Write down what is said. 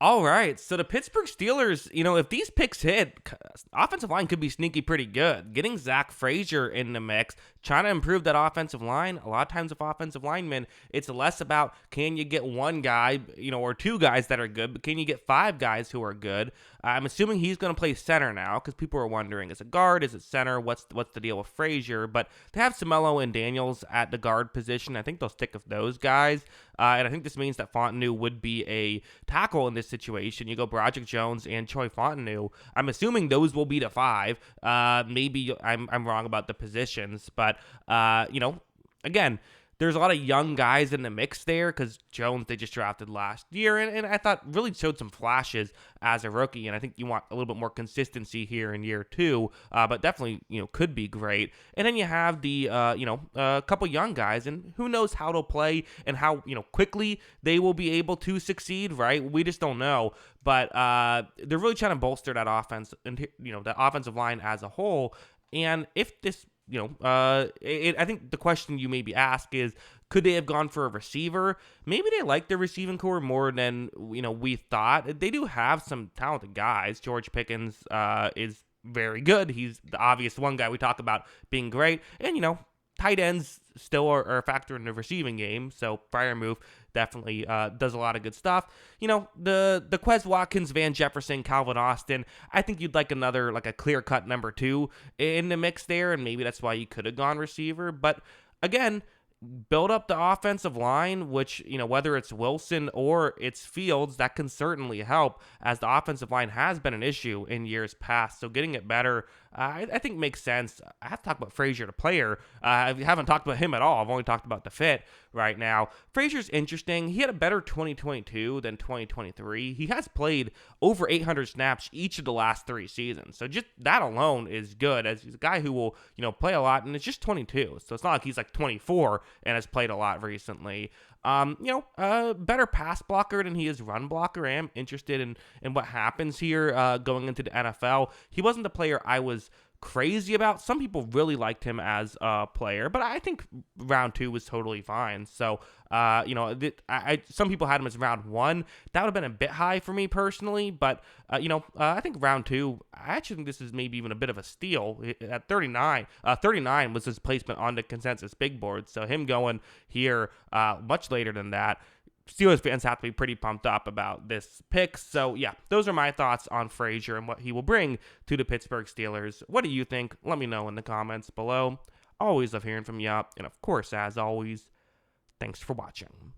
All right, so the Pittsburgh Steelers, if these picks hit, offensive line could be sneaky pretty good. Getting Zach Frazier in the mix, trying to improve that offensive line. A lot of times with offensive linemen, it's less about can you get one guy, or two guys that are good, but can you get five guys who are good? I'm assuming he's going to play center now because people are wondering, is it guard, is it center? What's the deal with Frazier? But they have Samelo and Daniels at the guard position. I think they'll stick with those guys. And I think this means that Fontenot would be a tackle in this situation. You go Broderick Jones and Troy Fontenot. I'm assuming those will be the five. Maybe I'm wrong about the positions, but again, there's a lot of young guys in the mix there because Jones, they just drafted last year, and I thought really showed some flashes as a rookie, and I think you want a little bit more consistency here in year two, but definitely, could be great. And then you have the, a couple young guys, and who knows how they'll play and how, quickly they will be able to succeed, right? We just don't know, but they're really trying to bolster that offense and, the offensive line as a whole, and if this I think the question you maybe ask is, could they have gone for a receiver? Maybe they like their receiving core more than, we thought. They do have some talented guys. George Pickens is very good. He's the obvious one guy we talk about being great. And, tight ends still are a factor in the receiving game. So Freiermuth definitely does a lot of good stuff. The Quez Watkins, Van Jefferson, Calvin Austin, I think you'd like another, like a clear-cut number two in the mix there, and maybe that's why you could have gone receiver. But again, build up the offensive line, which, whether it's Wilson or it's Fields, that can certainly help, as the offensive line has been an issue in years past. So getting it better, I think makes sense. I have to talk about Frazier, the player. I haven't talked about him at all. I've only talked about the fit right now. Frazier's interesting. He had a better 2022 than 2023. He has played over 800 snaps each of the last 3 seasons. So just that alone is good, as he's a guy who will, play a lot, and it's just 22. So it's not like he's like 24 and has played a lot recently. Better pass blocker than he is run blocker. I am interested in what happens here going into the NFL. He wasn't the player I was crazy about. Some people really liked him as a player, but I think round 2 was totally fine. So, some people had him as round 1. That would have been a bit high for me personally, but, I think round 2, I actually think this is maybe even a bit of a steal. At 39 was his placement on the consensus big board. So him going here much later than that, Steelers fans have to be pretty pumped up about this pick. So, yeah, those are my thoughts on Frazier and what he will bring to the Pittsburgh Steelers. What do you think? Let me know in the comments below. Always love hearing from you. And, of course, as always, thanks for watching.